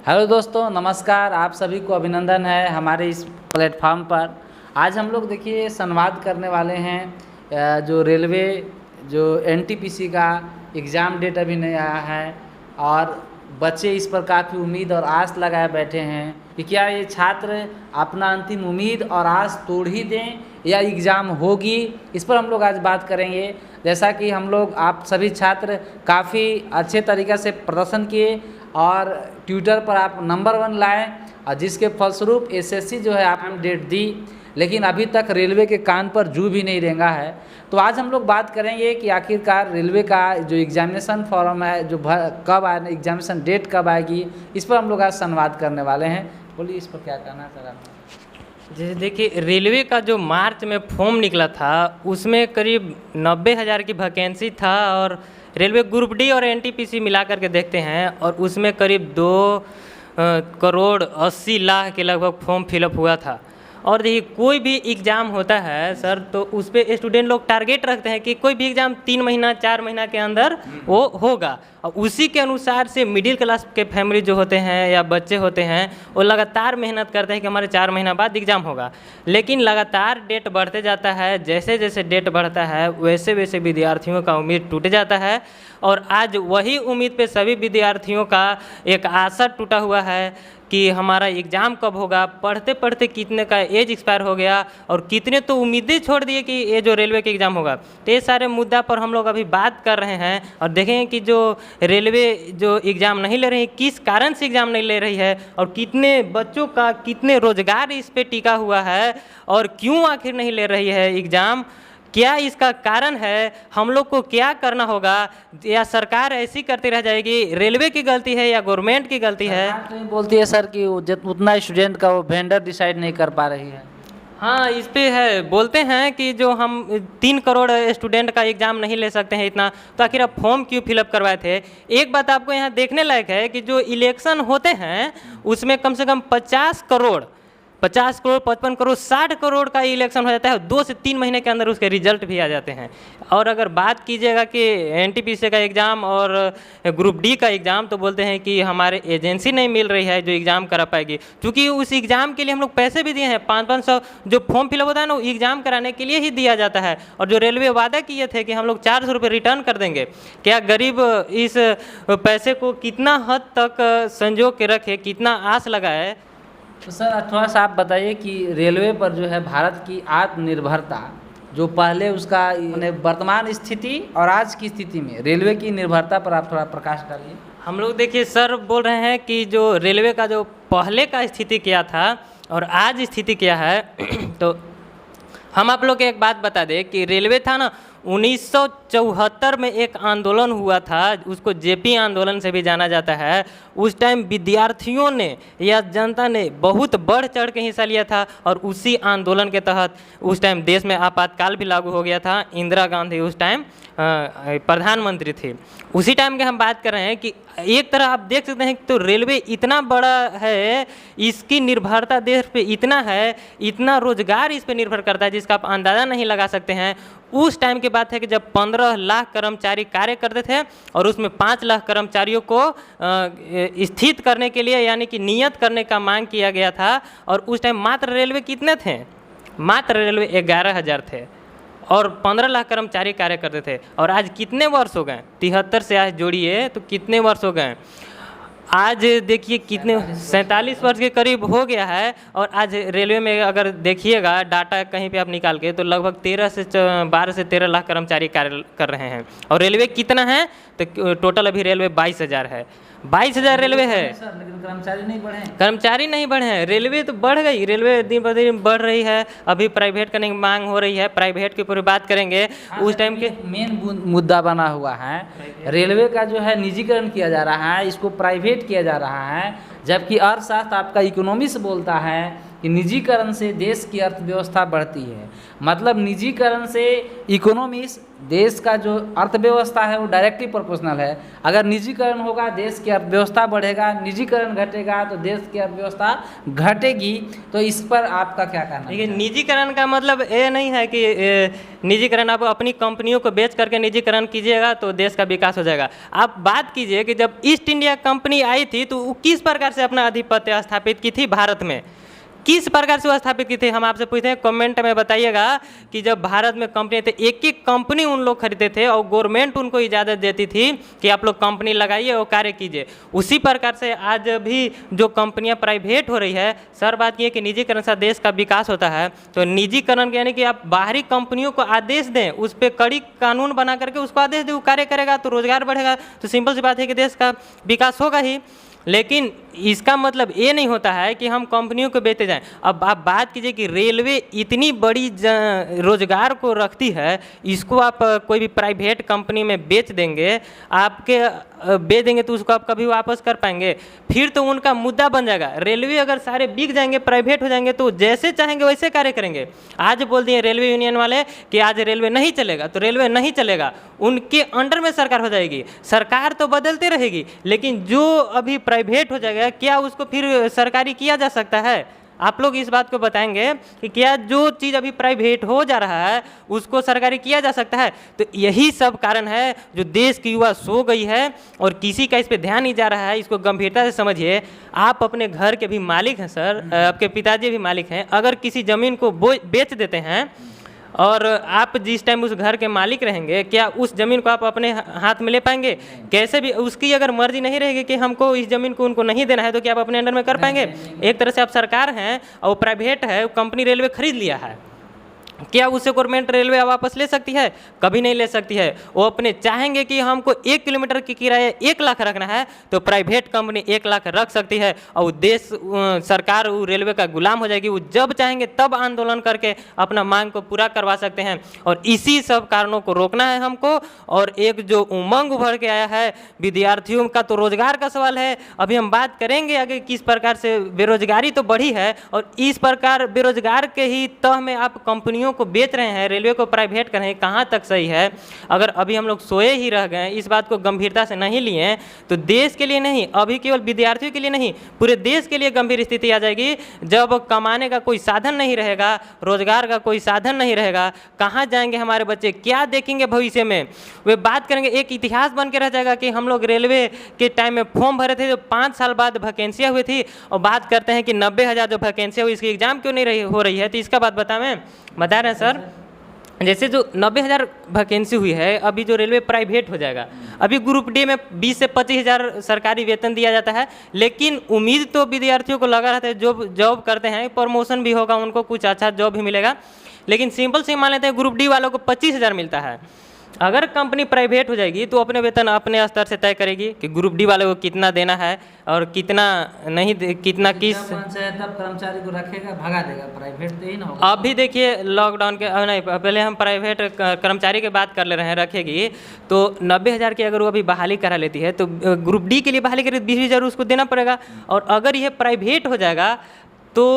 Hello दोस्तों, नमस्कार। आप सभी को अभिनंदन है हमारे इस प्लेटफॉर्म पर। आज हम लोग देखिए संवाद करने वाले हैं जो रेलवे जो एनटीपीसी का एग्ज़ाम डेट अभी नहीं आया है और बच्चे इस पर काफ़ी उम्मीद और आस लगाए बैठे हैं कि क्या ये छात्र अपना अंतिम उम्मीद और आस तोड़ ही दें या एग्ज़ाम होगी। इस पर हम लोग आज बात करेंगे। जैसा कि हम लोग आप सभी छात्र काफ़ी अच्छे तरीक़े से प्रदर्शन किए और ट्विटर पर आप नंबर 1 लाए और जिसके फलस्वरूप एसएससी जो है आपने डेट दी, लेकिन अभी तक रेलवे के कान पर जू भी नहीं रेंगा है। तो आज हम लोग बात करेंगे कि आखिरकार रेलवे का जो एग्जामिनेशन फॉर्म है जो कब आए, एग्जामिनेशन डेट कब आएगी, इस पर हम लोग आज संवाद करने वाले हैं। बोलिए इस पर क्या कहना है सर आप? जैसे देखिए, रेलवे का जो मार्च में फॉर्म निकला था उसमें करीब 90,000 की वैकेंसी था और रेलवे ग्रुप डी और एनटीपीसी मिला करके देखते हैं और उसमें करीब 2,80,00,000 के लगभग फॉर्म फिलअप हुआ था। और देखिए, कोई भी एग्ज़ाम होता है सर तो उस पर स्टूडेंट लोग टारगेट रखते हैं कि कोई भी एग्ज़ाम 3 महीना 4 महीना के अंदर वो होगा और उसी के अनुसार से मिडिल क्लास के फैमिली जो होते हैं या बच्चे होते हैं वो लगातार मेहनत करते हैं कि हमारे 4 महीना बाद एग्ज़ाम होगा। लेकिन लगातार डेट बढ़ते जाता है, जैसे जैसे डेट बढ़ता है वैसे वैसे विद्यार्थियों का उम्मीद टूट जाता है और आज वही उम्मीद पे सभी विद्यार्थियों का एक आशा टूटा हुआ है कि हमारा एग्ज़ाम कब होगा। पढ़ते पढ़ते कितने का एज एक्सपायर हो गया और कितने तो उम्मीदें छोड़ दिए कि ये जो रेलवे के एग्ज़ाम होगा। तो ये सारे मुद्दा पर हम लोग अभी बात कर रहे हैं और देखेंगे कि जो रेलवे जो एग्ज़ाम नहीं ले रही है, किस कारण से एग्ज़ाम नहीं ले रही है और कितने बच्चों का कितने रोजगार इस पर टिका हुआ है और क्यों आखिर नहीं ले रही है एग्ज़ाम, क्या इसका कारण है, हम लोग को क्या करना होगा या सरकार ऐसी करती रह जाएगी, रेलवे की गलती है या गवर्नमेंट की गलती है। तो बोलती है सर कि उतना स्टूडेंट का वो वेंडर डिसाइड नहीं कर पा रही है। हाँ, इस पे है। बोलते हैं कि जो हम 3 करोड़ स्टूडेंट का एग्ज़ाम नहीं ले सकते हैं इतना, तो आखिर आप फॉर्म क्यों फिलअप करवाए थे। एक बात आपको यहाँ देखने लायक है कि जो इलेक्शन होते हैं उसमें कम से कम 50 करोड़ 55 करोड़ 60 करोड़ का इलेक्शन हो जाता है, 2 से 3 महीने के अंदर उसके रिजल्ट भी आ जाते हैं। और अगर बात कीजिएगा कि एनटीपीसी का एग्ज़ाम और ग्रुप डी का एग्ज़ाम, तो बोलते हैं कि हमारे एजेंसी नहीं मिल रही है जो एग्ज़ाम करा पाएगी, क्योंकि उस एग्ज़ाम के लिए हम लोग पैसे भी दिए हैं। 500-500 जो फॉर्म फिलअप होता है ना वो एग्ज़ाम कराने के लिए ही दिया जाता है। और जो रेलवे वादा किए थे कि हम लोग 400 रुपये रिटर्न कर देंगे, क्या गरीब इस पैसे को कितना हद तक संजो के रखे, कितना आस लगाए। तो सर थोड़ा सा आप बताइए कि रेलवे पर जो है भारत की आत्मनिर्भरता जो पहले उसका वर्तमान स्थिति और आज की स्थिति में रेलवे की निर्भरता पर आप थोड़ा प्रकाश डालिए। हम लोग देखिए सर बोल रहे हैं कि जो रेलवे का जो पहले का स्थिति क्या था और आज स्थिति क्या है तो हम आप लोग को एक बात बता दें कि रेलवे था ना 1974 में एक आंदोलन हुआ था, उसको जेपी आंदोलन से भी जाना जाता है। उस टाइम विद्यार्थियों ने या जनता ने बहुत बढ़ चढ़ के हिस्सा लिया था और उसी आंदोलन के तहत उस टाइम देश में आपातकाल भी लागू हो गया था। इंदिरा गांधी उस टाइम प्रधानमंत्री थी। उसी टाइम के हम बात कर रहे हैं कि एक तरह आप देख सकते हैं कि तो रेलवे इतना बड़ा है, इसकी निर्भरता देश पे इतना है, इतना रोजगार इस पे निर्भर करता है जिसका आप अंदाज़ा नहीं लगा सकते हैं। उस टाइम की बात है कि जब 15 लाख कर्मचारी कार्य करते थे और उसमें 5 लाख कर्मचारियों को स्थित करने के लिए यानी कि नियत करने का मांग किया गया था। और उस टाइम मात्र रेलवे कितने थे, मात्र रेलवे 11,000 थे और 15 लाख कर्मचारी कार्य करते थे। और आज कितने वर्ष हो गए, 73 से आज जोड़िए तो कितने वर्ष हो गए। आज देखिए कितने 47 वर्ष के करीब हो गया है। और आज रेलवे में अगर देखिएगा डाटा कहीं पे आप निकाल के तो लगभग 12 से 13 लाख कर्मचारी कार्य कर रहे हैं। और रेलवे कितना है तो टोटल अभी रेलवे 22,000 है। 22,000 रेलवे है, लेकिन कर्मचारी नहीं बढ़े। कर्मचारी नहीं बढ़े हैं। रेलवे तो बढ़ गई, रेलवे दिन ब दिन बढ़ रही है। अभी प्राइवेट करने की मांग हो रही है, प्राइवेट की पूरी बात करेंगे। उस टाइम के मेन मुद्दा बना हुआ है रेलवे का जो है निजीकरण किया जा रहा है, इसको प्राइवेट किया जा रहा है, जबकि अर्थशास्त्र आपका इकोनॉमिक्स बोलता है कि निजीकरण से देश की अर्थव्यवस्था बढ़ती है। मतलब निजीकरण से इकोनॉमिक्स देश का जो अर्थव्यवस्था है वो डायरेक्टली प्रोपोर्शनल है। अगर निजीकरण होगा देश की अर्थव्यवस्था बढ़ेगा, निजीकरण घटेगा तो देश की अर्थव्यवस्था घटेगी। तो इस पर आपका क्या कहना है? देखिए, निजीकरण का मतलब ये नहीं है कि निजीकरण आप अपनी कंपनियों को बेच करके निजीकरण कीजिएगा तो देश का विकास हो जाएगा। आप बात कीजिए कि जब ईस्ट इंडिया कंपनी आई थी तो वो किस प्रकार से अपना आधिपत्य स्थापित की थी भारत में, किस प्रकार से वो स्थापित की थी, हम आपसे पूछते हैं, कमेंट में बताइएगा कि जब भारत में कंपनी थे एक एक कंपनी उन लोग खरीदते थे और गवर्नमेंट उनको इजाज़त देती थी कि आप लोग कंपनी लगाइए और कार्य कीजिए। उसी प्रकार से आज भी जो कंपनियां प्राइवेट हो रही है, सर बात ये कि निजीकरण से देश का विकास होता है। तो निजीकरण यानी कि आप बाहरी कंपनियों को आदेश दें, उस पर कड़ी कानून बना करके उसको आदेश दें, वो कार्य करेगा तो रोजगार बढ़ेगा, तो सिंपल सी बात है कि देश का विकास होगा ही। लेकिन इसका मतलब ये नहीं होता है कि हम कंपनियों को बेचते जाएं। अब आप बात कीजिए कि रेलवे इतनी बड़ी रोजगार को रखती है, इसको आप कोई भी प्राइवेट कंपनी में बेच देंगे, बेच देंगे तो उसको आप कभी वापस कर पाएंगे? फिर तो उनका मुद्दा बन जाएगा। रेलवे अगर सारे बिक जाएंगे, प्राइवेट हो जाएंगे तो जैसे चाहेंगे वैसे कार्य करेंगे। आज बोल दिए रेलवे यूनियन वाले कि आज रेलवे नहीं चलेगा तो रेलवे नहीं चलेगा, उनके अंडर में सरकार हो जाएगी। सरकार तो बदलती रहेगी, लेकिन जो अभी प्राइवेट हो जाएगा क्या उसको फिर सरकारी किया जा सकता है? आप लोग इस बात को बताएंगे कि क्या जो चीज़ अभी प्राइवेट हो जा रहा है उसको सरकारी किया जा सकता है? तो यही सब कारण है जो देश की युवा सो गई है और किसी का इस पे ध्यान नहीं जा रहा है। इसको गंभीरता से समझिए। आप अपने घर के भी मालिक हैं सर, आपके पिताजी भी मालिक हैं। अगर किसी ज़मीन को बेच देते हैं और आप जिस टाइम उस घर के मालिक रहेंगे, क्या उस ज़मीन को आप अपने हाथ में ले पाएंगे? कैसे भी उसकी अगर मर्जी नहीं रहेगी कि हमको इस ज़मीन को उनको नहीं देना है, तो क्या आप अपने अंडर में कर पाएंगे? एक तरह से आप सरकार हैं और प्राइवेट है, कंपनी रेलवे खरीद लिया है, क्या उससे गवर्नमेंट रेलवे वापस ले सकती है? कभी नहीं ले सकती है। वो अपने चाहेंगे कि हमको 1 किलोमीटर की किराया 1 लाख रखना है तो प्राइवेट कंपनी 1 लाख रख सकती है और देश सरकार रेलवे का गुलाम हो जाएगी। वो जब चाहेंगे तब आंदोलन करके अपना मांग को पूरा करवा सकते हैं। और इसी सब कारणों को रोकना है हमको। और एक जो उमंग उभर के आया है विद्यार्थियों का, तो रोजगार का सवाल है। अभी हम बात करेंगे आगे किस प्रकार से बेरोजगारी तो बढ़ी है और इस प्रकार बेरोजगार के ही तह में आप कंपनियों को बेच रहे हैं, रेलवे को प्राइवेट कर रहे हैं, कहाँ तक सही है? अगर अभी हम लोग सोए ही रह गए, इस बात को गंभीरता से नहीं लिए, तो देश के लिए नहीं, अभी केवल विद्यार्थियों के लिए नहीं, पूरे देश के लिए गंभीर स्थिति आ जाएगी। जब कमाने का कोई साधन नहीं रहेगा, रोजगार का कोई साधन नहीं रहेगा, कहाँ जाएंगे हमारे बच्चे, क्या देखेंगे भविष्य में? वे बात करेंगे, एक इतिहास बन के रह जाएगा कि हम लोग रेलवे के टाइम में फॉर्म भरे थे, जो 5 साल बाद वैकेंसियाँ हुई थी, और बात करते हैं कि 90,000 जो वैकेंसियाँ हुई, इसकी एग्जाम क्यों नहीं हो रही है? तो इसका बात बता रहे हैं सर। जैसे जो 90,000 वैकेंसी हुई है, अभी जो रेलवे प्राइवेट हो जाएगा, अभी ग्रुप डी में 20 से 25,000 सरकारी वेतन दिया जाता है, लेकिन उम्मीद तो विद्यार्थियों को लगा रहता है जॉब करते हैं, प्रमोशन भी होगा, उनको कुछ अच्छा जॉब भी मिलेगा। लेकिन सिंपल से मान लेते हैं ग्रुप डी वालों को 25,000 मिलता है। अगर कंपनी प्राइवेट हो जाएगी तो अपने वेतन अपने स्तर से तय करेगी कि ग्रुप डी वाले को कितना देना है और कितना नहीं, कितना किस तब कर्मचारी को रखेगा, भगा देगा, प्राइवेट तो ही ना होगा। अभी देखिए लॉकडाउन के नहीं, पहले हम प्राइवेट कर्मचारी की बात कर ले रहे हैं, रखेगी तो 90,000 की अगर वो अभी बहाली करा लेती है तो ग्रुप डी के लिए बहाली करें 20,000 उसको देना पड़ेगा। और अगर यह प्राइवेट हो जाएगा तो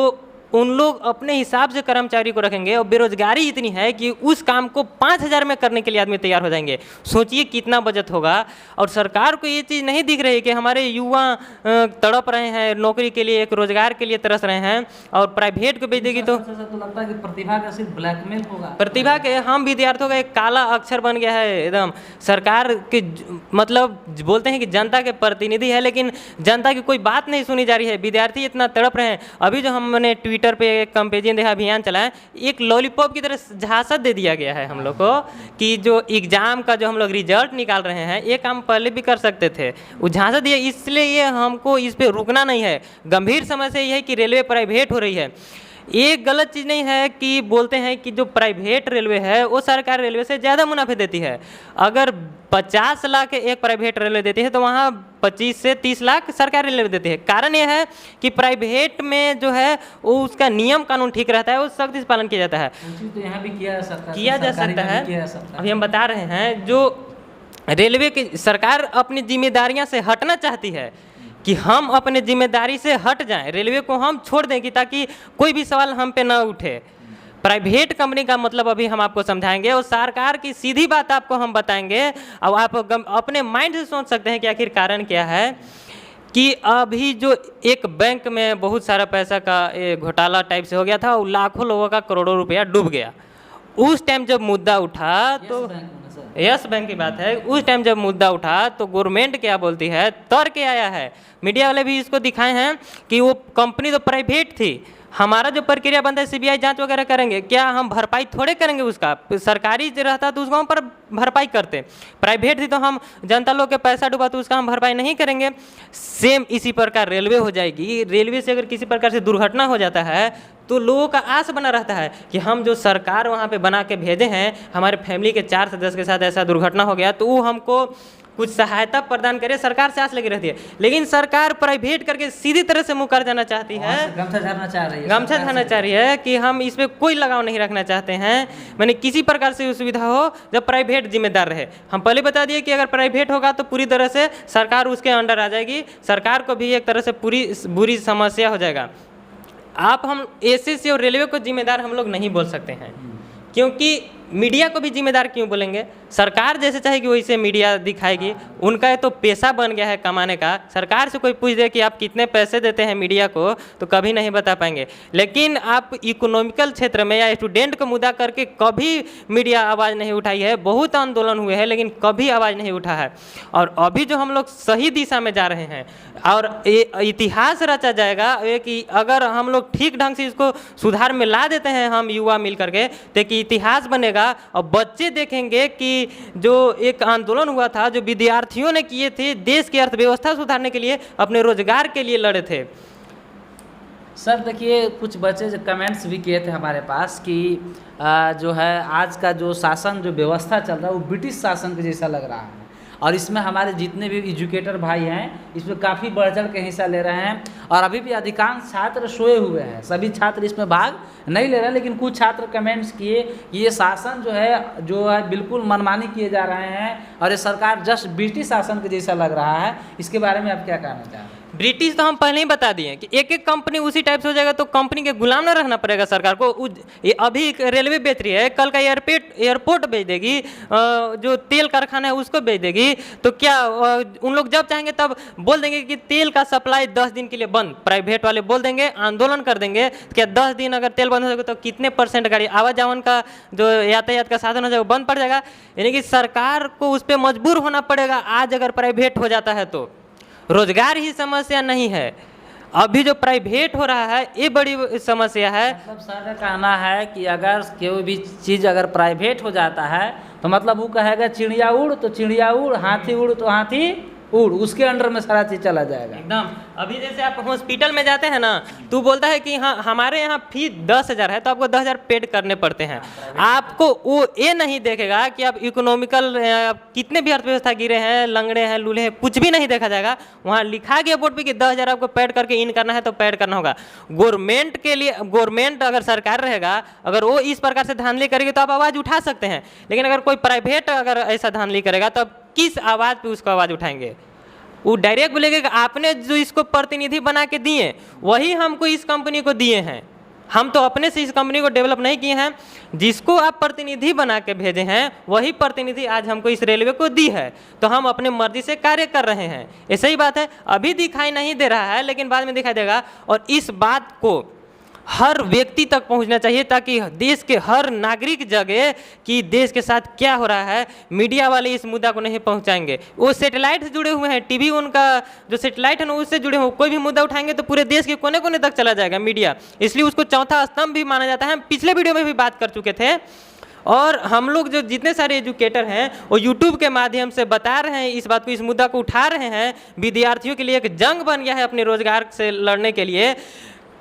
उन लोग अपने हिसाब से कर्मचारी को रखेंगे और बेरोजगारी इतनी है कि उस काम को 5,000 में करने के लिए आदमी तैयार हो जाएंगे। सोचिए कितना बचत होगा। और सरकार को ये चीज़ नहीं दिख रही कि हमारे युवा तड़प रहे हैं नौकरी के लिए, एक रोजगार के लिए तरस रहे हैं, और प्राइवेट को भेज देगी तो लगता है कि प्रतिभा का सिर्फ ब्लैकमेल होगा। प्रतिभा के हम विद्यार्थियों का एक काला अक्षर बन गया है एकदम। सरकार के मतलब बोलते हैं कि जनता के प्रतिनिधि है, लेकिन जनता की कोई बात नहीं सुनी जा रही है। विद्यार्थी इतना तड़प रहे हैं। अभी जो हमने ट्विटर पे एक कंपेजियन देखा अभियान चला है, एक लॉलीपॉप की तरह झांसा दे दिया गया है हम लोग को कि जो एग्जाम का जो हम लोग रिजल्ट निकाल रहे हैं, ये काम पहले भी कर सकते थे, वो झांसा दिया। इसलिए ये हमको इस पे रुकना नहीं है। गंभीर समस्या ये है कि रेलवे प्राइवेट हो रही है। ये गलत चीज़ नहीं है कि बोलते हैं कि जो प्राइवेट रेलवे है वो सरकारी रेलवे से ज़्यादा मुनाफे देती है। अगर 50 लाख एक प्राइवेट रेलवे देती है तो वहाँ 25 से 30 लाख सरकारी रेलवे देती है। कारण यह है कि प्राइवेट में जो है वो उसका नियम कानून ठीक रहता है, वो सख्त से पालन किया जाता है। तो यहाँ भी किया जा सकता है, किया जा सकता है। अभी हम बता रहे हैं जो रेलवे की सरकार अपनी जिम्मेदारियां से हटना चाहती है कि हम अपने जिम्मेदारी से हट जाएं, रेलवे को हम छोड़ दें कि ताकि कोई भी सवाल हम पे ना उठे। प्राइवेट कंपनी का मतलब अभी हम आपको समझाएंगे और सरकार की सीधी बात आपको हम बताएंगे। अब आप अपने माइंड से सोच सकते हैं कि आखिर कारण क्या है कि अभी जो एक बैंक में बहुत सारा पैसा का घोटाला टाइप से हो गया था और लाखों लोगों का करोड़ों रुपया डूब गया। उस टाइम जब मुद्दा उठा तो यस बैंक की बात है, उस टाइम जब मुद्दा उठा तो गवर्नमेंट क्या बोलती है, तर्क आया है, मीडिया वाले भी इसको दिखाए हैं कि वो कंपनी तो प्राइवेट थी, हमारा जो प्रक्रिया बनता है सीबीआई जांच वगैरह करेंगे, क्या हम भरपाई थोड़े करेंगे उसका? सरकारी जो रहता तो उसको हम पर भरपाई करते, प्राइवेट थी तो हम जनता लोग के पैसा डूबा तो उसका हम भरपाई नहीं करेंगे। सेम इसी प्रकार रेलवे हो जाएगी। रेलवे से अगर किसी प्रकार से दुर्घटना हो जाता है तो लोगों का आस बना रहता है कि हम जो सरकार वहाँ पे बना के भेजे हैं, हमारे फैमिली के 4 सदस्य के साथ ऐसा दुर्घटना हो गया तो वो हमको कुछ सहायता प्रदान करे, सरकार से आस लगी रहती है। लेकिन सरकार प्राइवेट करके सीधी तरह से मुँह कर जाना चाहती है, गमछा झाड़ना चाह रही है, गमछा झाड़ना चाह रही है कि हम इसमें कोई लगाव नहीं रखना चाहते हैं। मैंने किसी प्रकार से सुविधा हो जब प्राइवेट जिम्मेदार रहे। हम पहले बता दिए कि अगर प्राइवेट होगा तो पूरी तरह से सरकार उसके अंडर आ जाएगी, सरकार को भी एक तरह से पूरी बुरी समस्या हो जाएगा। आप हम एसएससी और रेलवे को जिम्मेदार हम लोग नहीं बोल सकते हैं, क्योंकि मीडिया को भी जिम्मेदार क्यों बोलेंगे? सरकार जैसे चाहेगी वैसे मीडिया दिखाएगी, उनका ये तो पेशा बन गया है कमाने का। सरकार से कोई पूछ दे कि आप कितने पैसे देते हैं मीडिया को तो कभी नहीं बता पाएंगे। लेकिन आप इकोनॉमिकल क्षेत्र में या स्टूडेंट को मुद्दा करके कभी मीडिया आवाज़ नहीं उठाई है। बहुत आंदोलन हुए हैं लेकिन कभी आवाज़ नहीं उठा है। और अभी जो हम लोग सही दिशा में जा रहे हैं और इतिहास रचा जाएगा कि अगर हम लोग ठीक ढंग से इसको सुधार में ला देते हैं हम युवा मिल करके, तो कि इतिहास बनेगा और बच्चे देखेंगे कि जो एक आंदोलन हुआ था जो विद्यार्थियों ने किए थे, देश की अर्थव्यवस्था सुधारने के लिए, अपने रोजगार के लिए लड़े थे। सर देखिए, कुछ बच्चे जो कमेंट्स भी किए थे हमारे पास कि जो है आज का जो शासन जो व्यवस्था चल रहा है वो ब्रिटिश शासन के जैसा लग रहा है, और इसमें हमारे जितने भी एजुकेटर भाई हैं इसमें काफ़ी बढ़ चढ़ के हिस्सा ले रहे हैं। और अभी भी अधिकांश छात्र सोए हुए हैं, सभी छात्र इसमें भाग नहीं ले रहे, लेकिन कुछ छात्र कमेंट्स किए कि ये शासन जो है बिल्कुल मनमानी किए जा रहे हैं और ये सरकार जस्ट ब्रिटिश शासन के जैसा लग रहा है। इसके बारे में आप क्या कहना चाह रहे हैं? ब्रिटिश तो हम पहले ही बता दिए कि एक एक कंपनी उसी टाइप से हो जाएगा तो कंपनी के गुलाम ना रहना पड़ेगा सरकार को। ये अभी रेलवे बेच रही है, कल का एयरपोर्ट बेच देगी, जो तेल कारखाना है उसको बेच देगी, तो क्या उन लोग जब चाहेंगे तब बोल देंगे कि तेल का सप्लाई 10 दिन के लिए बंद? प्राइवेट वाले बोल देंगे, आंदोलन कर देंगे। क्या 10 दिन अगर तेल बंद हो जाएगा तो कितने % गाड़ी आवाजावन का जो यातायात का साधन हो जाएगा बंद पड़ जाएगा? यानी कि सरकार को उस पर मजबूर होना पड़ेगा। आज अगर प्राइवेट हो जाता है तो रोजगार ही समस्या नहीं है, अभी जो प्राइवेट हो रहा है ये बड़ी समस्या है। मतलब सर का कहना है कि अगर कोई भी चीज़ अगर प्राइवेट हो जाता है तो मतलब वो कहेगा चिड़िया उड़ तो चिड़िया उड़, हाथी उड़ तो हाथी उड़, उसके अंडर में सारा चीज़ चला जाएगा एकदम। अभी जैसे आप हॉस्पिटल में जाते हैं ना, तो बोलता है कि हाँ हमारे यहाँ फी 10,000 है तो आपको 10,000 पेड करने पड़ते हैं। आपको वो ये नहीं देखेगा कि आप इकोनॉमिकल कितने भी अर्थव्यवस्था गिरे हैं, लंगड़े हैं, लूले हैं, कुछ भी नहीं देखा जाएगा। वहाँ लिखा गया बोर्ड पे कि 10,000 आपको पेड करके इन करना है तो पेड करना होगा। गवर्नमेंट के लिए, गवर्नमेंट अगर सरकार रहेगा, अगर वो इस प्रकार से धांधली करेगी तो आप आवाज़ उठा सकते हैं। लेकिन अगर कोई प्राइवेट अगर ऐसा धांधली करेगा तो आप किस आवाज़ पे उसको आवाज़ उठाएंगे? वो डायरेक्ट बोलेगा कि आपने जो इसको प्रतिनिधि बना के दिए वही हमको इस कंपनी को दिए हैं, हम तो अपने से इस कंपनी को डेवलप नहीं किए हैं। जिसको आप प्रतिनिधि बना के भेजे हैं वही प्रतिनिधि आज हमको इस रेलवे को दी है, तो हम अपने मर्जी से कार्य कर रहे हैं। ऐसा ही बात है, अभी दिखाई नहीं दे रहा है लेकिन बाद में दिखाई देगा। और इस बात को हर व्यक्ति तक पहुंचना चाहिए ताकि देश के हर नागरिक जगे कि देश के साथ क्या हो रहा है। मीडिया वाले इस मुद्दा को नहीं पहुंचाएंगे, वो सैटेलाइट से जुड़े हुए हैं, टीवी उनका जो सैटेलाइट है ना उससे जुड़े हुए, कोई भी मुद्दा उठाएंगे तो पूरे देश के कोने कोने तक चला जाएगा मीडिया, इसलिए उसको चौथा स्तंभ भी माना जाता है। हम पिछले वीडियो में भी बात कर चुके थे। और हम लोग जो जितने सारे एजुकेटर हैं वो यूट्यूब के माध्यम से बता रहे हैं इस बात को, इस मुद्दा को उठा रहे हैं। विद्यार्थियों के लिए एक जंग बन गया है अपने रोजगार से लड़ने के लिए।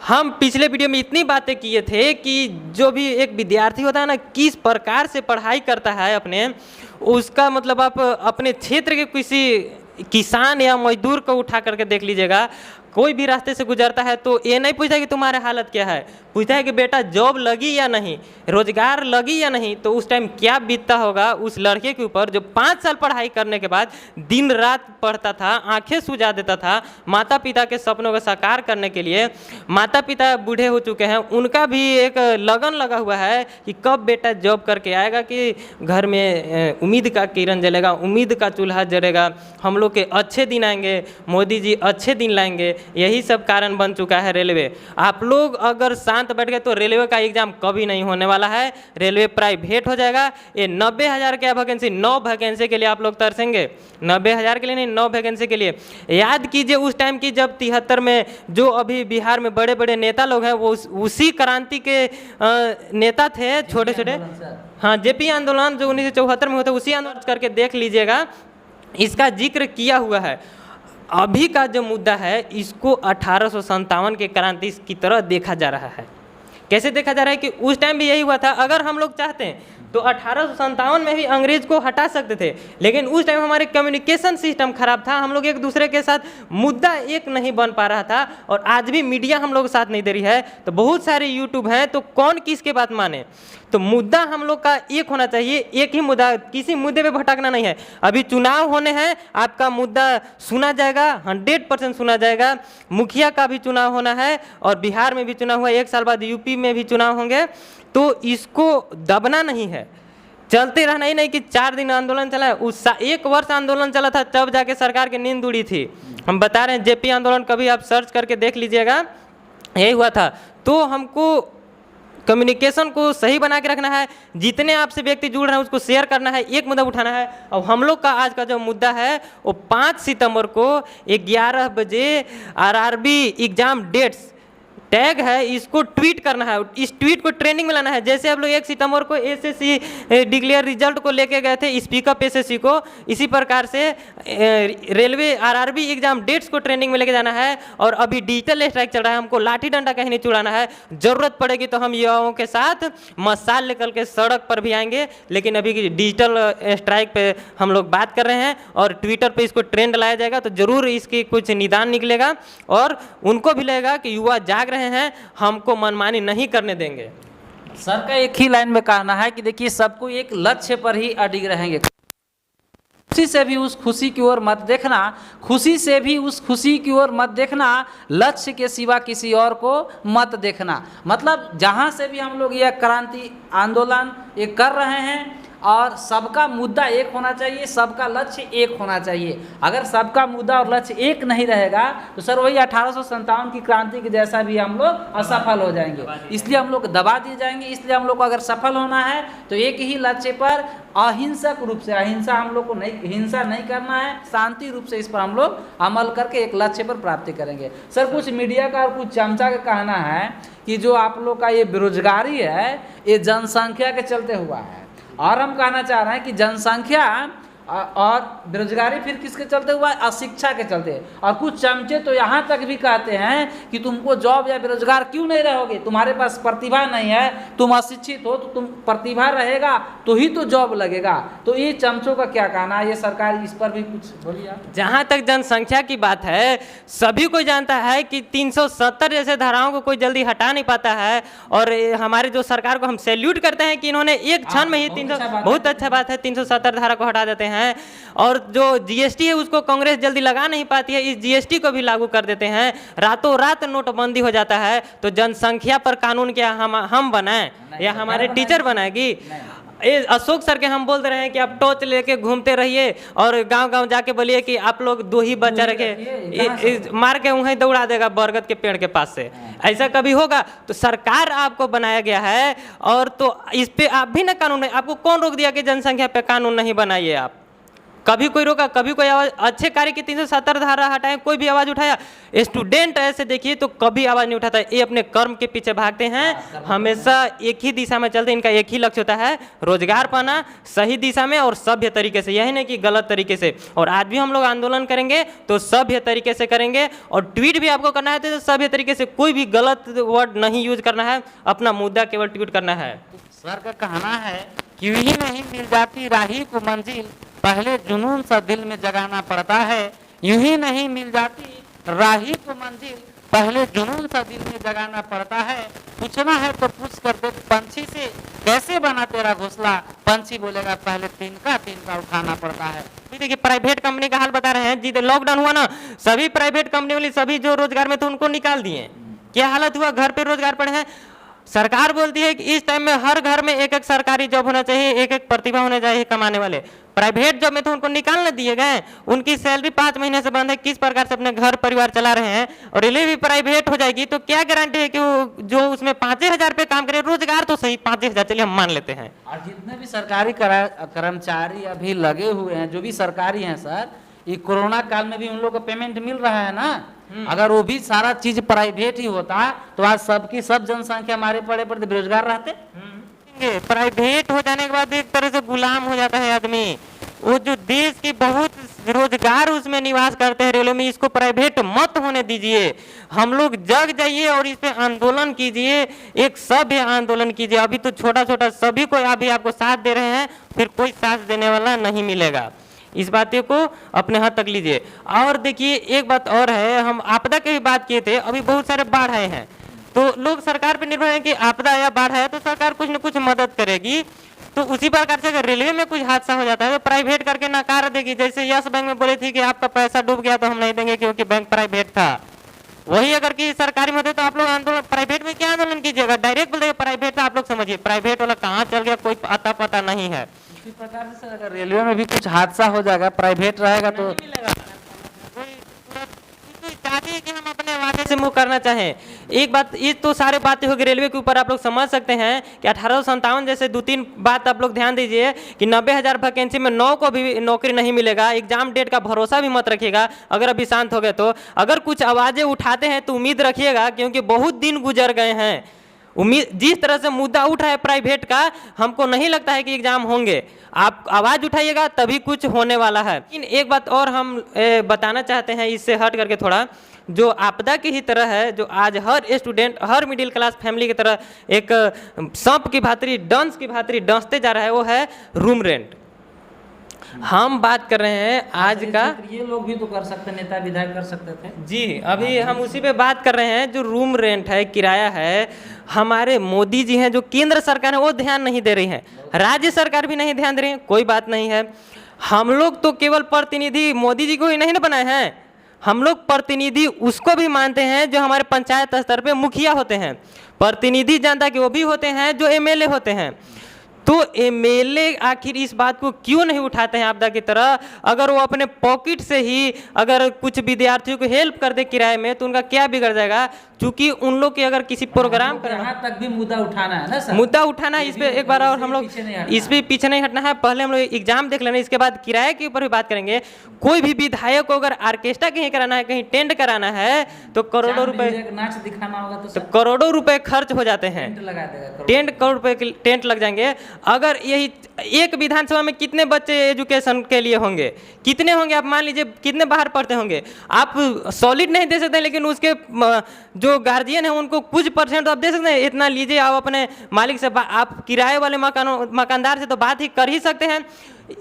हम पिछले वीडियो में इतनी बातें किए थे कि जो भी एक विद्यार्थी होता है ना, किस प्रकार से पढ़ाई करता है अपने, उसका मतलब आप अपने क्षेत्र के किसी किसान या मजदूर को उठा करके देख लीजिएगा, कोई भी रास्ते से गुजरता है तो ये नहीं पूछता कि तुम्हारे हालत क्या है, पूछता है कि बेटा जॉब लगी या नहीं, रोजगार लगी या नहीं। तो उस टाइम क्या बीतता होगा उस लड़के के ऊपर जो 5 साल पढ़ाई करने के बाद दिन रात पढ़ता था, आंखें सुझा देता था माता पिता के सपनों को साकार करने के लिए। माता पिता बूढ़े हो चुके हैं, उनका भी एक लगन लगा हुआ है कि कब बेटा जॉब करके आएगा कि घर में उम्मीद का किरण जलेगा, उम्मीद का चूल्हा जलेगा, हम लोग के अच्छे दिन आएंगे, मोदी जी अच्छे दिन लाएंगे। यही सब कारण बन चुका है रेलवे। आप लोग अगर शांत बैठ गए तो रेलवे का एग्जाम कभी नहीं होने वाला है, रेलवे प्राइवेट हो जाएगा। ये 90,000 क्या वैकेंसी, 9 वैकेंसी के लिए आप लोग तरसेंगे, 90,000 के लिए नहीं, 9 वैकेंसी के लिए। याद कीजिए उस टाइम की जब 73 में जो अभी बिहार में बड़े बड़े नेता लोग हैं वो उसी क्रांति के नेता थे, छोटे छोटे। हाँ, जेपी आंदोलन जो 1974 में होता है उसी आंदोलन करके देख लीजिएगा, इसका जिक्र किया हुआ है। अभी का जो मुद्दा है इसको 1857 के क्रांति की तरह देखा जा रहा है। कैसे देखा जा रहा है कि उस टाइम भी यही हुआ था। अगर हम लोग चाहते हैं तो 1857 में भी अंग्रेज को हटा सकते थे, लेकिन उस टाइम हमारे कम्युनिकेशन सिस्टम खराब था, हम लोग एक दूसरे के साथ मुद्दा एक नहीं बन पा रहा था। और आज भी मीडिया हम लोग साथ नहीं दे रही है, तो बहुत सारे यूट्यूब हैं, तो कौन किसके बात माने। तो मुद्दा हम लोग का एक होना चाहिए, एक ही मुद्दा, किसी मुद्दे पे भटकना नहीं है। अभी चुनाव होने हैं, आपका मुद्दा सुना जाएगा, 100% सुना जाएगा। मुखिया का भी चुनाव होना है और बिहार में भी चुनाव हुआ, 1 साल बाद यूपी में भी चुनाव होंगे। तो इसको दबना नहीं है, चलते रहना ही नहीं कि 4 दिन आंदोलन चला है। उस 1 वर्ष आंदोलन चला था तब जाके सरकार की नींद उड़ी थी। हम बता रहे हैं जेपी आंदोलन, कभी आप सर्च करके देख लीजिएगा, यही हुआ था। तो हमको कम्युनिकेशन को सही बना के रखना है, जितने आपसे व्यक्ति जुड़ रहे हैं उसको शेयर करना है, एक मुद्दा उठाना है। और हम लोग का आज का जो मुद्दा है वो 5 सितंबर को 11 बजे आरआरबी एग्जाम डेट्स टैग है, इसको ट्वीट करना है, इस ट्वीट को ट्रेंडिंग में लाना है। जैसे आप लोग 1 सितंबर को एसएससी डिक्लेयर रिजल्ट को लेके गए थे, स्पीकअप एसएससी को, इसी प्रकार से रेलवे आरआरबी एग्जाम डेट्स को ट्रेंडिंग में लेके जाना है। और अभी डिजिटल स्ट्राइक चल रहा है, हमको लाठी डंडा कहीं नहीं चुराना है। जरूरत पड़ेगी तो हम युवाओं के साथ मशाल लेकर के सड़क पर भी आएंगे, लेकिन अभी डिजिटल स्ट्राइक पे हम लोग बात कर रहे हैं और ट्विटर पे इसको ट्रेंड लाया जाएगा, तो जरूर इसकी कुछ निदान निकलेगा और उनको भी लगेगा कि युवा जाग रहे हैं, हमको मनमानी नहीं करने देंगे। सर का एक ही लाइन में कहना है कि देखिए सबको एक लक्ष्य पर ही अडिग रहेंगे, खुशी से भी उस खुशी की ओर मत देखना, खुशी से भी उस खुशी की ओर मत देखना, लक्ष्य के सिवा किसी और को मत देखना। मतलब जहाँ से भी हम लोग यह क्रांति आंदोलन ये कर रहे हैं और सबका मुद्दा एक होना चाहिए, सबका लक्ष्य एक होना चाहिए। अगर सबका मुद्दा और लक्ष्य एक नहीं रहेगा तो सर वही 1857 की क्रांति के जैसा भी हम लोग असफल हो जाएंगे। इसलिए हम लोग दबा दिए जाएंगे। इसलिए हम लोग को अगर सफल होना है तो एक ही लक्ष्य पर अहिंसक रूप से, अहिंसा हम लोग को नहीं, हिंसा नहीं करना है, शांति रूप से इस पर हम लोग अमल करके एक लक्ष्य पर प्राप्ति करेंगे। सर कुछ मीडिया का और कुछ चमचा का कहना है कि जो आप लोग का ये बेरोजगारी है ये जनसंख्या के चलते हुआ है, और हम कहना चाह रहे हैं कि जनसंख्या और बेरोजगारी फिर किसके चलते हुआ है, अशिक्षा के चलते। और कुछ चमचे तो यहाँ तक भी कहते हैं कि तुमको जॉब या बेरोजगार क्यों नहीं रहोगे, तुम्हारे पास प्रतिभा नहीं है, तुम अशिक्षित हो, तो तुम प्रतिभा रहेगा तो ही तो जॉब लगेगा। तो ये चमचों का क्या कहना है, ये सरकार इस पर भी कुछ बोलिए आप। जहाँ तक जनसंख्या की बात है, सभी कोई जानता है कि 370 जैसे धाराओं को कोई जल्दी हटा नहीं पाता है। और हमारे जो सरकार को हम सैल्यूट करते हैं कि इन्होंने एक क्षण में ही 300, बहुत अच्छा बात है, 370 धारा को हटा देते हैं। और जो जीएसटी है उसको कांग्रेस जल्दी लगा नहीं पाती है, इस जीएसटी को भी लागू कर देते हैं, रातों रात नोटबंदी हो जाता है। तो जनसंख्या पर कानून क्या हम बनाएं या हमारे टीचर बनाएगी? अशोक सर के हम बोल रहे हैं कि आप टॉर्च लेके घूमते रहिए और गांव-गांव जाके बोलिए कि आप लोग 2 ही बच्चा रखे, मार के वहीं दौड़ा देगा बरगद के पेड़ के पास से। ऐसा कभी होगा? तो सरकार आपको बनाया गया है और तो इस पे आप भी ना कानून, आपको कौन रोक दिया कि जनसंख्या पे कानून नहीं बनाइए आप? कभी कोई रोका, कभी कोई आवाज, अच्छे कार्य की 370 धारा हटाए, कोई भी आवाज उठाया? स्टूडेंट ऐसे देखिए तो कभी आवाज नहीं उठाता, ये अपने कर्म के पीछे भागते हैं, हमेशा एक ही दिशा में चलते हैं। इनका एक ही लक्ष्य होता है, रोजगार पाना सही दिशा में और सभ्य तरीके से, यही नहीं कि गलत तरीके से। और आज भी हम लोग आंदोलन करेंगे तो सभ्य तरीके से करेंगे, और ट्वीट भी आपको करना है तो सभ्य तरीके से, कोई भी गलत वर्ड नहीं यूज करना है, अपना मुद्दा केवल ट्वीट करना है। सर का कहना है कि यूं ही नहीं मिल जाती राही को मंजिल, पहले जुनून सा दिल में जगाना पड़ता है। यूं ही नहीं मिल जाती राही को मंजिल पहले जुनून सा दिल में जगाना पड़ता है। पूछना है तो पूछ कर देख पंछी से, कैसे बना तेरा घोंसला। पंछी बोलेगा पहले तिनका उठाना पड़ता है। देखिए प्राइवेट कंपनी का हाल बता रहे हैं जी। लॉकडाउन हुआ ना, सभी प्राइवेट कंपनी वाले सभी जो रोजगार में थे उनको निकाल दिए। क्या हालत हुआ, घर पे रोजगार पड़े हैं। सरकार बोलती है कि इस टाइम में हर घर में एक एक सरकारी जॉब होना चाहिए, एक एक प्रतिभा होना चाहिए कमाने वाले। प्राइवेट जॉब में तो उनको निकालने दिए गए, उनकी सैलरी 5 महीने से बंद है। किस प्रकार से अपने घर परिवार चला रहे हैं। और रेलवे भी प्राइवेट हो जाएगी तो क्या गारंटी है कि वो जो उसमें 5,000 पे काम करे, रोजगार तो सही 5,000 चलिए हम मान लेते हैं। और जितने भी सरकारी कर्मचारी अभी लगे हुए हैं, जो भी सरकारी हैं सर, ये कोरोना काल में भी उन लोग को पेमेंट मिल रहा है ना। अगर वो भी सारा चीज प्राइवेट ही होता तो आज सबकी सब जनसंख्या हमारे पड़े पर बेरोजगार रहते। प्राइवेट हो जाने के बाद एक तरह से गुलाम हो जाता है आदमी। वो जो देश के बहुत रोजगार उसमें निवास करते हैं रेलवे में, इसको प्राइवेट मत होने दीजिए। हम लोग जग जाइए और इस पे आंदोलन कीजिए, एक सभ्य आंदोलन कीजिए। अभी तो छोटा छोटा सभी को अभी आपको साथ दे रहे हैं, फिर कोई साथ देने वाला नहीं मिलेगा। इस बातें को अपने हाथ तक लीजिए। और देखिए एक बात और है, हम आपदा की भी बात किए थे, अभी बहुत सारे बाढ़ आए हैं तो लोग सरकार पर निर्भर है कि आपदा या बाढ़ है तो सरकार कुछ न कुछ मदद करेगी। तो उसी प्रकार से अगर रेलवे में कुछ हादसा हो जाता है तो प्राइवेट करके नकार देगी। जैसे यस बैंक में बोली थी कि आपका पैसा डूब गया तो हम नहीं देंगे क्योंकि बैंक प्राइवेट था। वही अगर कि सरकारी में होते तो आप लोग आंदोलन, प्राइवेट में क्या आंदोलन कीजिएगा, डायरेक्ट बोल देंगे प्राइवेट था। आप लोग समझिए प्राइवेट वाला कहाँ चल गया कोई अता पता नहीं है। इसी प्रकार से अगर रेलवे में भी कुछ हादसा हो जाएगा, प्राइवेट रहेगा तो चाहते हैं कि हम अपने वादे से मुँह करना चाहें। एक बात, ये तो सारे बातें होगी रेलवे के ऊपर, आप लोग समझ सकते हैं कि 1857 जैसे 2-3 बात आप लोग ध्यान दीजिए कि 90,000 वैकेंसी में 9 को भी नौकरी नहीं मिलेगा। एग्जाम डेट का भरोसा भी मत रखिएगा। अगर अभी शांत हो गए तो अगर कुछ आवाज़ें उठाते हैं तो उम्मीद रखिएगा, क्योंकि बहुत दिन गुजर गए हैं। उम्मीद जिस तरह से मुद्दा उठ रहा है प्राइवेट का, हमको नहीं लगता है कि एग्जाम होंगे। आप आवाज़ उठाइएगा तभी कुछ होने वाला है। लेकिन एक बात और हम बताना चाहते हैं, इससे हट करके थोड़ा, जो आपदा की ही तरह है, जो आज हर स्टूडेंट, हर मिडिल क्लास फैमिली की तरह एक सांप की भांति, डंस की भांति डंसते जा रहा है, वो है रूम रेंट। हम बात कर रहे हैं आज का, ये लोग भी तो कर सकते, नेता विधायक कर सकते थे जी। अभी हम उसी पे बात कर रहे हैं, जो रूम रेंट है, किराया है। हमारे मोदी जी हैं, जो केंद्र सरकार है वो ध्यान नहीं दे रही है, राज्य सरकार भी नहीं ध्यान दे रही है। कोई बात नहीं है, हम लोग तो केवल प्रतिनिधि मोदी जी को ही नहीं ना बनाए हैं, हम लोग प्रतिनिधि उसको भी मानते हैं जो हमारे पंचायत स्तर पे मुखिया होते हैं। प्रतिनिधि जनता के वो भी होते हैं जो एमएलए होते हैं। तो एमएलए आखिर इस बात को क्यों नहीं उठाते हैं आपदा की तरह? अगर वो अपने पॉकेट से ही अगर कुछ विद्यार्थियों को हेल्प कर दे किराए में तो उनका क्या बिगड़ जाएगा? क्योंकि उन लोग के अगर किसी प्रोग्राम पर यहाँ तक भी मुद्दा उठाना है ना सर, मुद्दा उठाना है, इस पे एक बार और हम लोग इस पे पीछे नहीं हटना है। पहले हम लोग एग्जाम देख लेना, इसके बाद किराए के ऊपर भी बात करेंगे। कोई भी विधायक को अगर ऑर्केस्ट्रा कहीं कराना है, कहीं टेंट कराना है तो करोड़ों रुपए, नाच दिखाना होगा तो करोड़ों रुपए खर्च हो जाते हैं। लगा देगा, टेंट करोड़ रुपए के टेंट लग जाएंगे। अगर यही एक विधानसभा में कितने बच्चे एजुकेशन के लिए होंगे, कितने होंगे? आप मान लीजिए कितने बाहर पढ़ते होंगे। आप सॉलिड नहीं दे सकते, लेकिन उसके जो गार्जियन है उनको कुछ परसेंट तो आप दे सकते हैं। इतना लीजिए, आप अपने मालिक से, आप किराए वाले मकानदार से तो बात ही कर ही सकते हैं।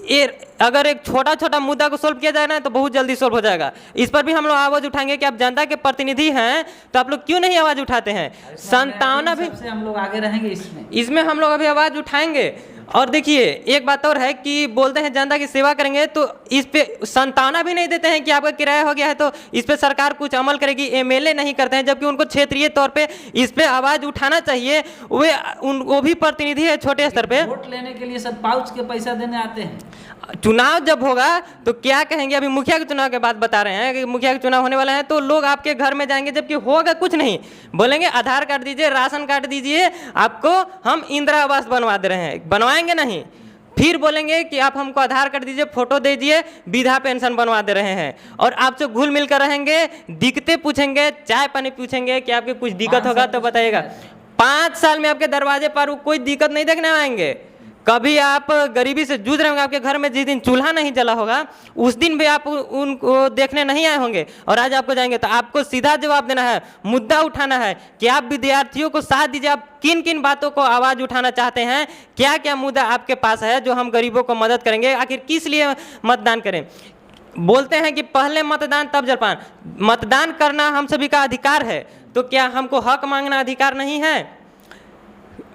ये अगर एक छोटा छोटा मुद्दा को सोल्व किया जाए ना तो बहुत जल्दी सोल्व हो जाएगा। इस पर भी हम लोग आवाज़ उठाएंगे कि आप जनता के प्रतिनिधि हैं तो आप लोग क्यों नहीं आवाज़ उठाते हैं? संतावना भी हम लोग आगे रहेंगे, इसमें हम लोग अभी आवाज़ उठाएंगे। और देखिए एक बात और है कि बोलते हैं जनता की सेवा करेंगे, तो इस पे संतावना भी नहीं देते हैं कि आपका किराया हो गया है तो इस पे सरकार कुछ अमल करेगी। एमएलए नहीं करते हैं, जबकि उनको क्षेत्रीय तौर पे इस पे आवाज़ उठाना चाहिए। वो भी प्रतिनिधि है छोटे स्तर पे। वोट लेने के लिए सब पाउच के पैसा देने आते हैं। चुनाव जब होगा तो क्या कहेंगे? अभी मुखिया के चुनाव के बाद बता रहे हैं कि मुखिया के चुनाव होने वाला है तो लोग आपके घर में जाएंगे, जबकि होगा कुछ नहीं। बोलेंगे आधार कार्ड दीजिए, राशन कार्ड दीजिए, आपको हम इंदिरा आवास बनवा दे रहे हैं। बनवाएंगे नहीं, फिर बोलेंगे कि आप हमको आधार कार्ड दीजिए, फोटो दीजिए, वृद्धा पेंशन बनवा दे रहे हैं। और आपसे घुल मिल कर रहेंगे, दिक्कतें पूछेंगे, चाय पानी पूछेंगे कि आपके कुछ दिक्कत होगा तो बताइएगा। 5 साल में आपके दरवाजे पर कोई दिक्कत नहीं देखने आएंगे। कभी आप गरीबी से जूझ रहे होंगे, आपके घर में जिस दिन चूल्हा नहीं जला होगा उस दिन भी आप उनको देखने नहीं आए होंगे, और आज आपको जाएंगे तो आपको सीधा जवाब देना है, मुद्दा उठाना है कि आप विद्यार्थियों को साथ दीजिए। आप किन किन बातों को आवाज़ उठाना चाहते हैं, क्या क्या मुद्दा आपके पास है जो हम गरीबों को मदद करेंगे? आखिर किस लिए मतदान करें? बोलते हैं कि पहले मतदान तब जलपान। मतदान करना हम सभी का अधिकार है, तो क्या हमको हक मांगना अधिकार नहीं है?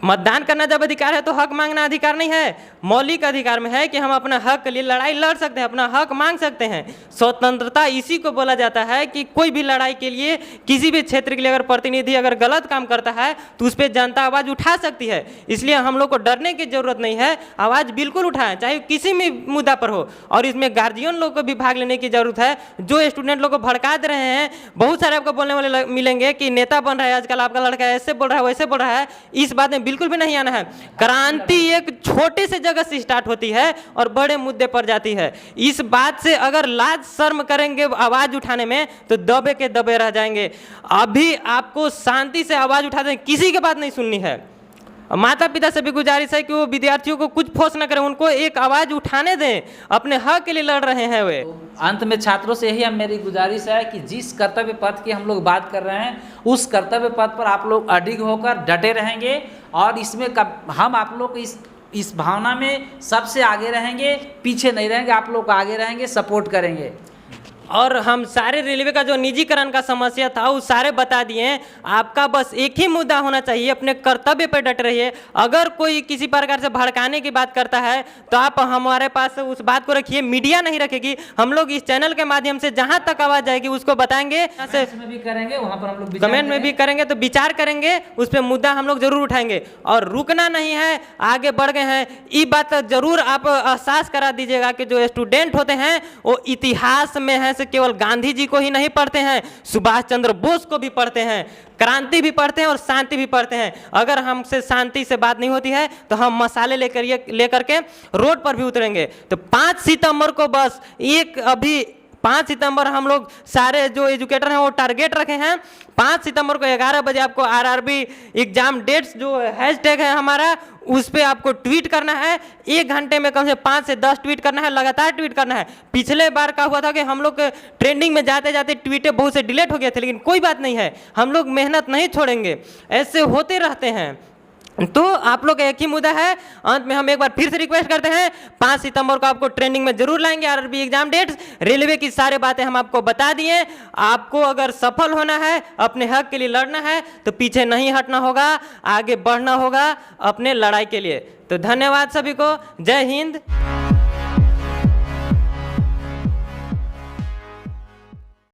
मतदान करना जब अधिकार है तो हक मांगना अधिकार नहीं है? मौलिक अधिकार में है कि हम अपना हक के लिए लड़ाई लड़ सकते हैं, अपना हक मांग सकते हैं। स्वतंत्रता इसी को बोला जाता है कि कोई भी लड़ाई के लिए, किसी भी क्षेत्र के लिए अगर प्रतिनिधि अगर गलत काम करता है तो उस पर जनता आवाज़ उठा सकती है। इसलिए हम लोग को डरने की जरूरत नहीं है, आवाज़ बिल्कुल उठाएं, चाहे किसी भी मुद्दा पर हो। और इसमें गार्जियन लोग को भी भाग लेने की जरूरत है, जो स्टूडेंट लोग को भड़का दे रहे हैं। बहुत सारे आपको बोलने वाले मिलेंगे कि नेता बन रहा है आजकल, आपका लड़का ऐसे बोल रहा है वैसे बोल रहा है। इस बात में बिल्कुल भी नहीं आना है। क्रांति एक छोटे से जगह से स्टार्ट होती है और बड़े मुद्दे पर जाती है। इस बात से अगर लाज शर्म करेंगे आवाज उठाने में तो दबे के दबे रह जाएंगे। अभी आपको शांति से आवाज उठा दें, किसी की बात नहीं सुननी है। माता पिता से भी गुजारिश है कि वो विद्यार्थियों को कुछ फोर्स न करें, उनको एक आवाज उठाने दें, अपने हक के लिए लड़ रहे हैं वे। अंत में छात्रों से यही मेरी गुजारिश है कि जिस कर्तव्य पथ की हम लोग बात कर रहे हैं उस कर्तव्य पथ पर आप लोग अडिग होकर डटे रहेंगे और इसमें हम आप लोग इस भावना में सबसे आगे रहेंगे, पीछे नहीं रहेंगे, आप लोग आगे रहेंगे, सपोर्ट करेंगे। और हम सारे रेलवे का जो निजीकरण का समस्या था वो सारे बता दिए। आपका बस एक ही मुद्दा होना चाहिए, अपने कर्तव्य पर डटे रहिए। अगर कोई किसी प्रकार से भड़काने की बात करता है तो आप हमारे पास उस बात को रखिए, मीडिया नहीं रखेगी। हम लोग इस चैनल के माध्यम से जहां तक आवाज जाएगी उसको बताएंगे, में भी करेंगे, वहां पर हम लोग कमेंट में भी करेंगे, तो विचार करेंगे, उस पर मुद्दा हम लोग जरूर उठाएंगे। और रुकना नहीं है, आगे बढ़ गए हैं, ये बात जरूर आप एहसास करा दीजिएगा कि जो स्टूडेंट होते हैं वो इतिहास में है से केवल गांधी जी को ही नहीं पढ़ते हैं, सुभाष चंद्र बोस को भी पढ़ते हैं, क्रांति भी पढ़ते हैं और शांति भी पढ़ते हैं। अगर हमसे शांति से बात नहीं होती है तो हम मसाले लेकर के रोड पर भी उतरेंगे। तो 5 सितंबर को बस अभी 5 सितंबर हम लोग सारे जो एजुकेटर हैं वो टारगेट रखे हैं। 5 सितंबर को 11 बजे आपको आरआरबी एग्जाम डेट्स जो हैशटैग है हमारा, उस पर आपको ट्वीट करना है। 1 घंटे में कम से 5 से 10 ट्वीट करना है, लगातार ट्वीट करना है। पिछले बार का हुआ था कि हम लोग ट्रेंडिंग में जाते जाते ट्वीटें बहुत से डिलीट हो गए थे, लेकिन कोई बात नहीं है, हम लोग मेहनत नहीं छोड़ेंगे, ऐसे होते रहते हैं। तो आप लोग एक ही मुद्दा है। अंत में हम एक बार फिर से रिक्वेस्ट करते हैं, 5 सितंबर को आपको ट्रेंडिंग में जरूर लाएंगे आरआरबी एग्जाम डेट्स। रेलवे की सारी बातें हम आपको बता दिए। आपको अगर सफल होना है, अपने हक के लिए लड़ना है तो पीछे नहीं हटना होगा, आगे बढ़ना होगा अपने लड़ाई के लिए। तो धन्यवाद सभी को, जय हिंद।